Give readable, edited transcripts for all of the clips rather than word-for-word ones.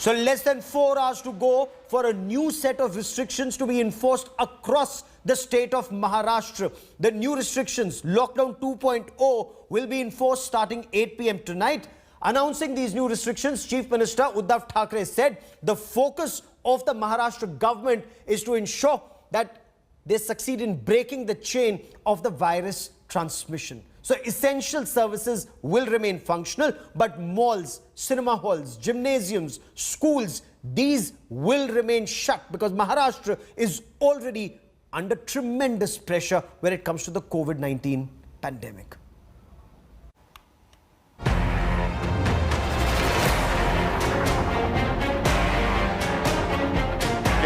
So less than 4 hours to go for a new set of restrictions to be enforced across the state of Maharashtra. The new restrictions, Lockdown 2.0, will be enforced starting 8 p.m. tonight. Announcing these new restrictions, Chief Minister Uddhav Thackeray said the focus of the Maharashtra government is to ensure that they succeed in breaking the chain of the virus transmission. So essential services will remain functional, but malls, cinema halls, gymnasiums, schools, these will remain shut because Maharashtra is already under tremendous pressure when it comes to the COVID-19 pandemic.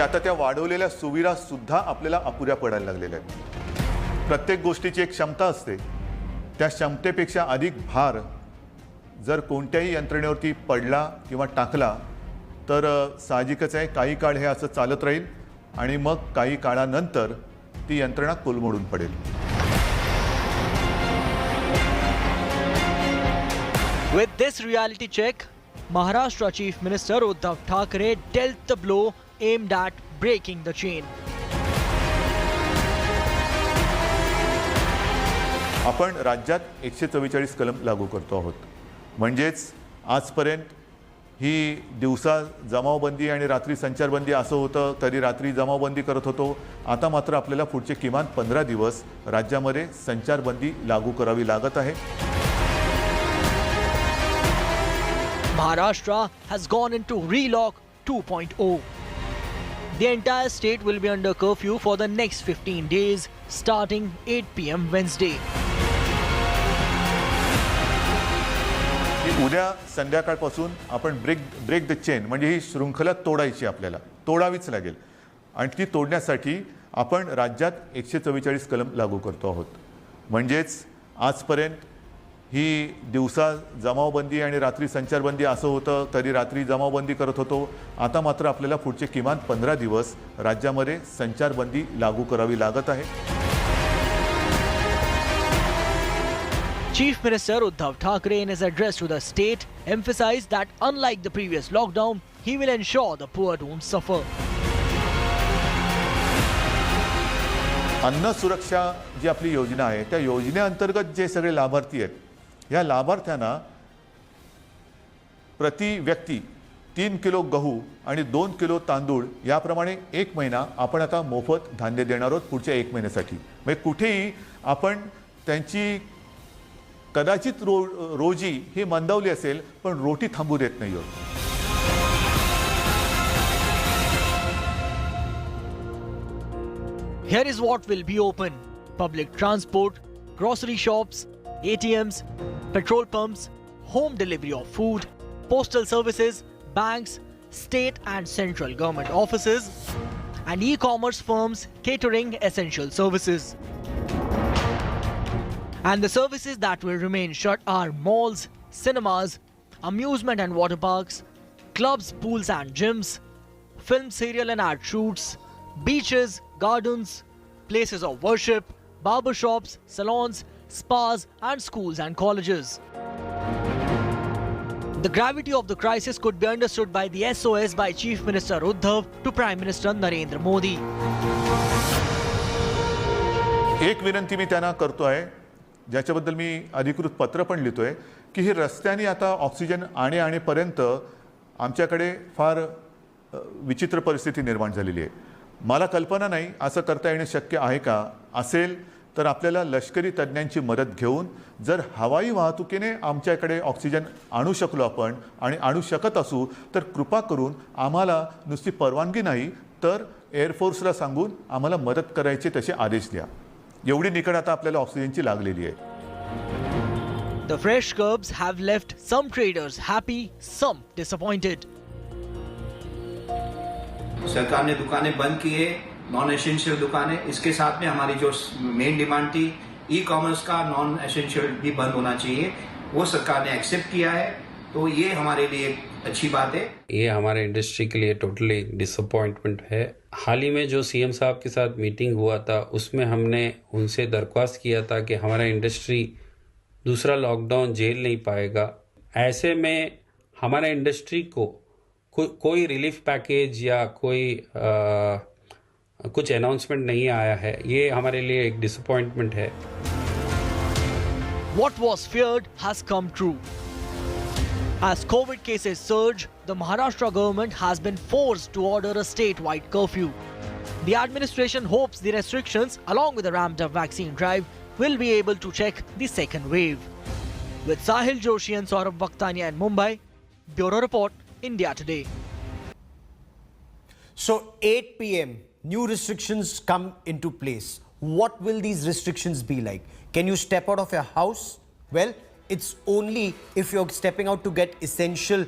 आता त्या वाढवलेल्या सुविधा सुद्धा आपल्याला अपुऱ्या पडायला लागलेल्या आहेत. प्रत्येक गोष्टीची एक क्षमता असते. त्या क्षमतेपेक्षा अधिक भार जर कोणत्याही यंत्रणेवरती पडला किंवा टाकला तर साहजिकच आहे काही काळ हे असं चालत राहील आणि मग काही काळानंतर ती यंत्रणा कोलमडून पडेल. With this reality check, Maharashtra Chief Minister Uddhav Thackeray dealt the blow aimed at breaking the chain. आपण राज्यात 144 कलम लागू करतो आहोत. म्हणजेच आजपर्यंत ही दिवसा जमावबंदी आणि रात्री संचारबंदी असं होतं. कधी रात्री जमावबंदी करत होतो. आता मात्र आपल्याला पुढचे किमान 15 दिवस राज्यामध्ये संचारबंदी लागू करावी लागत आहे. Maharashtra has gone into relock 2.0. The entire state will be under curfew for the next 15 days, starting 8 p.m. Wednesday. उद्या संध्याकाळपासून आपण ब्रेक द चेन म्हणजे ही शृंखला तोडायची, आपल्याला तोडावीच लागेल. आणि ती तोडण्यासाठी आपण राज्यात 144 कलम लागू करतो आहोत. म्हणजेच आजपर्यंत ही दिवसा जमावबंदी आणि रात्री संचारबंदी असं होतं. कधी रात्री जमावबंदी करत होतो. आता मात्र आपल्याला पुढचे किमान 15 दिवस राज्यामध्ये संचारबंदी लागू करावी लागत आहे. Chief Minister Uddhav Thackeray in his address to the state emphasized that unlike the previous lockdown, he will ensure the poor don't suffer. अन्न सुरक्षा जी आपली योजना आहे त्या योजनेअंतर्गत जे सगळे लाभार्थी आहेत या लाभार्थ्यांना प्रति व्यक्ती 3 किलो गहू आणि 2 किलो तांदूळ याप्रमाणे 1 महिना आपण आता मोफत धान्य देणार आहोत पुढच्या 1 महिन्यासाठी. म्हणजे कुठेही आपण त्यांची कदाचित रोजी ही मंदावली असेल पण रोटी थांबू देत नाही आहोत. Here is what will be open: public transport, grocery shops, ATMs, petrol pumps, home delivery of food, postal services, banks, state and central government offices, and e-commerce firms catering essential services. And the services that will remain shut are malls, cinemas, amusement and water parks, clubs, pools and gyms, film, serial and ad shoots, beaches, gardens, places of worship, barber shops, salons, spas and schools and colleges. The gravity of the crisis could be understood by the SOS by Chief Minister Uddhav to Prime Minister Narendra Modi. एक विनंती मी त्यांना करतो आहे ज्याच्याबद्दल मी अधिकृत पत्र पण लिहितोय की ही रस्त्याने आता ऑक्सिजन आणेपर्यंत आमच्याकडे फार विचित्र परिस्थिती निर्माण झालेली आहे. मला कल्पना नाही असं करता येणे शक्य आहे का. असेल तर आपल्याला लष्करी तज्ञांची मदत घेऊन जर हवाई वाहतुकीने आमच्याकडे ऑक्सिजन आणू शकलो आपण आणि आणू शकत असू तर कृपा करून आम्हाला नुसती परवानगी नाही तर एअरफोर्सला सांगून आम्हाला मदत करायचे तसे आदेश द्या. एवढी निकड आता आपल्याला ऑक्सिजनची लागलेली आहे. The fresh curbs have left some traders happy, some disappointed. सरकार ने दुकानें बंद की है, नॉन एसेंशियल दुकानें. इसके साथ में हमारी जो मेन डिमांड थी ई कॉमर्स का नॉन एसेंशियल भी बंद होना चाहिए, वो सरकार ने एक्सेप्ट किया है. तो ये हमारे लिए अच्छी बात है. ये हमारे इंडस्ट्री के लिए टोटली डिसअपॉइंटमेंट है. हाल ही में जो सीएम साहब के साथ मीटिंग हुआ था उसमें हमने उनसे दरख्वास्त किया था कि हमारा इंडस्ट्री दूसरा लॉकडाउन झेल नहीं पाएगा. ऐसे में हमारा इंडस्ट्री को कोई रिलीफ पैकेज या कोई कुछ अनाउंसमेंट नहीं आया है। ये हमारे लिए एक डिसअपॉइंटमेंट है। What was feared has come true. As COVID cases surge, the Maharashtra government has been forced to order a statewide curfew. The administration hopes the restrictions, along with the ramped up vaccine drive, will be able to check the second wave. With Sahil Joshi and Saurabh Vakhtania in Mumbai, Bureau Report, India Today. So 8 p.m. new restrictions come into place. What will these restrictions be like? Can you step out of your house? Well, it's only if you're stepping out to get essential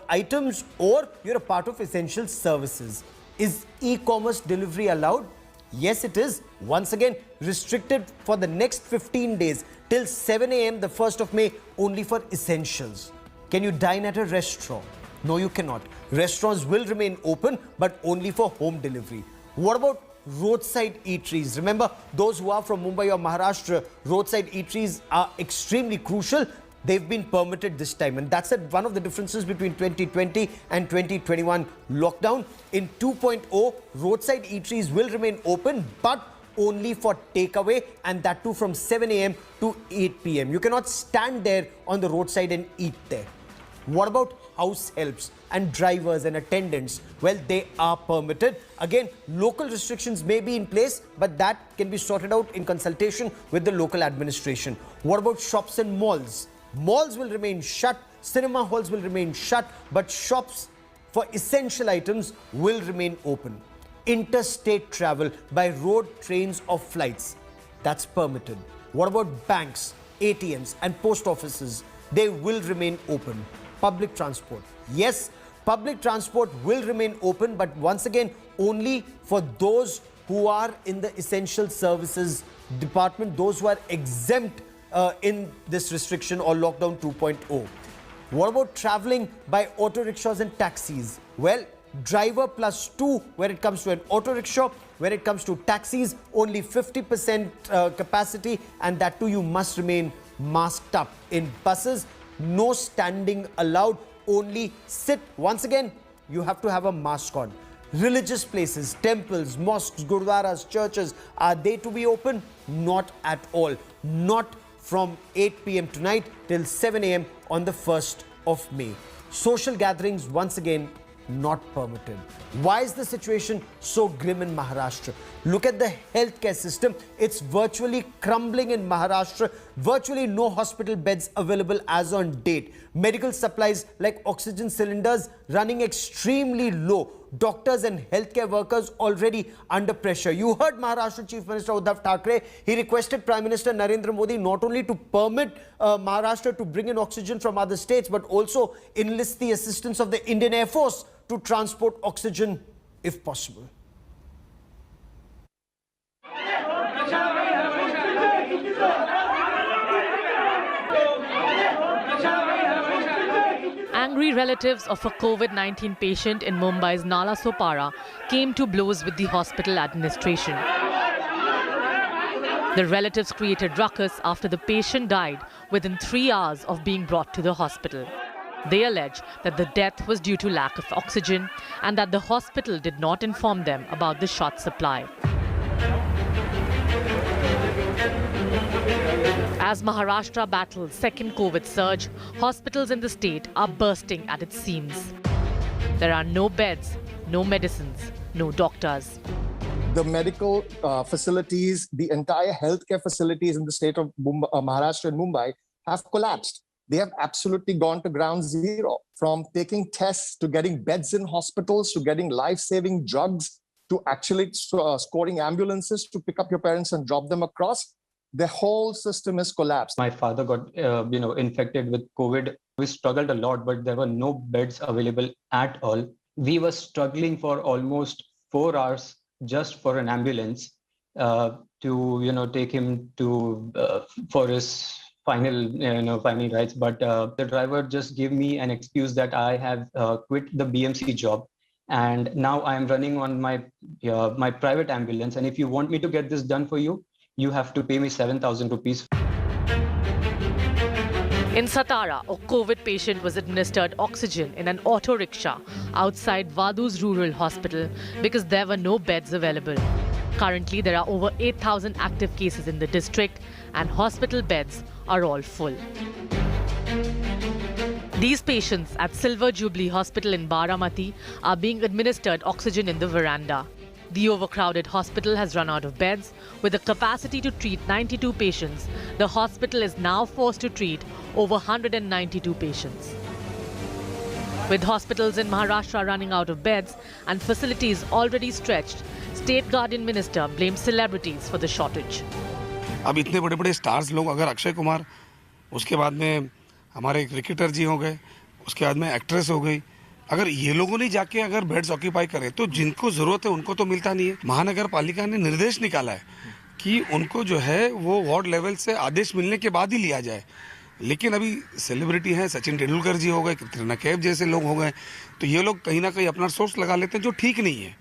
items or you're a part of essential services. Is e-commerce delivery allowed? Yes, it is. Once again, restricted for the next 15 days till 7 a.m. the 1st of May, only for essentials. Can you dine at a restaurant? No, you cannot. Restaurants will remain open, but only for home delivery. What about roadside eateries? Remember, those who are from Mumbai or Maharashtra, roadside eateries are extremely crucial. They've been permitted this time, and that's one of the differences between 2020 and 2021 lockdown. In 2.0, roadside eateries will remain open, but only for takeaway, and that too from 7 a.m. to 8 p.m. You cannot stand there on the roadside and eat there. What about house helps and drivers and attendants? Well, they are permitted. Again, local restrictions may be in place, but that can be sorted out in consultation with the local administration. What about shops and malls? Malls will remain shut, cinema halls will remain shut, but shops for essential items will remain open. Interstate travel by road, trains or flights, that's permitted. What about banks, ATMs and post offices? They will remain open. Public transport, yes, public transport will remain open, but once again, only for those who are in the essential services department, those who are exempt in this restriction or lockdown 2.0. What about traveling by auto rickshaws and taxis? Well, driver plus 2 when it comes to an auto rickshaw. When it comes to taxis, only 50% capacity, and that too you must remain masked up. In buses, no standing allowed, only sit. Once again, you have to have a mask on. Religious places, temples, mosques, gurdwaras, churches, are they to be open? Not at all. Not from 8 p.m. tonight till 7 a.m. on the 1st of May. Social gatherings, once again, not permitted. Why is the situation so grim in Maharashtra? Look at the healthcare system. It's virtually crumbling in Maharashtra. Virtually no hospital beds available as on date. Medical supplies like oxygen cylinders running extremely low. Doctors and healthcare workers already under pressure. You heard Maharashtra Chief Minister Uddhav Thackeray. He requested Prime Minister Narendra Modi not only to permit Maharashtra to bring in oxygen from other states, but also enlist the assistance of the Indian Air Force to transport oxygen if possible. Angry relatives of a COVID-19 patient in Mumbai's Nala Sopara came to blows with the hospital administration. The relatives created ruckus after the patient died within 3 hours of being brought to the hospital. They allege that the death was due to lack of oxygen and that the hospital did not inform them about the short supply. As Maharashtra battles second COVID surge, hospitals in the state are bursting at its seams. There are no beds, no medicines, no doctors. The medical facilities, the entire healthcare facilities in the state of Maharashtra and Mumbai have collapsed. They have absolutely gone to ground zero, from taking tests to getting beds in hospitals to getting life-saving drugs to actually scoring ambulances to pick up your parents and drop them across. The whole system is collapsed. My father got infected with COVID. We struggled a lot, but there were no beds available at all. We were struggling for almost 4 hours just for an ambulance to take him to for his final rites. But the driver just gave me an excuse that I have quit the BMC job, and now I am running on my my private ambulance. And if you want me to get this done for you, you have to pay me 7,000 rupees. In Satara, a COVID patient was administered oxygen in an auto rickshaw outside Vaduz Rural Hospital because there were no beds available. Currently, there are over 8,000 active cases in the district and hospital beds are all full. These patients at Silver Jubilee Hospital in Baramati are being administered oxygen in the veranda. The overcrowded hospital has run out of beds. With a capacity to treat 92 patients, the hospital is now forced to treat over 192 patients. With hospitals in Maharashtra running out of beds and facilities already stretched, State Guardian Minister blames celebrities for the shortage. अब इतने बड़े बड़े stars लोग, अगर अक्षय कुमार, उसके बाद में हमारे क्रिकेटर जी हो गए, उसके बाद में एक्ट्रेस हो गई, अगर ये लोगों ने जाके अगर बेड्स ऑक्यूपाई करे तो जिनको जरूरत है उनको तो मिलता नहीं है। महानगर पालिका ने निर्देश निकाला है कि उनको जो है वो वार्ड लेवल से आदेश मिलने के बाद ही लिया जाए, लेकिन अभी सेलिब्रिटी हैं, सचिन तेंदुलकर जी हो गए, कैटरीना कैफ जैसे लोग हो गए, तो ये लोग कहीं ना कहीं अपना सोर्स लगा लेते हैं जो ठीक नहीं है।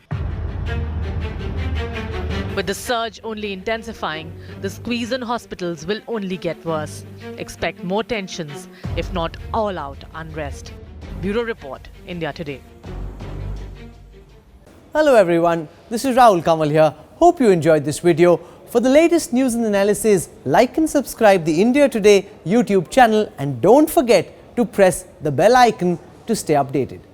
With the surge only intensifying, the squeeze in hospitals will only get worse. Expect more tensions, if not all-out unrest. Bureau Report, India Today. Hello everyone, this is Rahul Kamal here. Hope you enjoyed this video. For the latest news and analysis, like and subscribe the India Today YouTube channel and don't forget to press the bell icon to stay updated.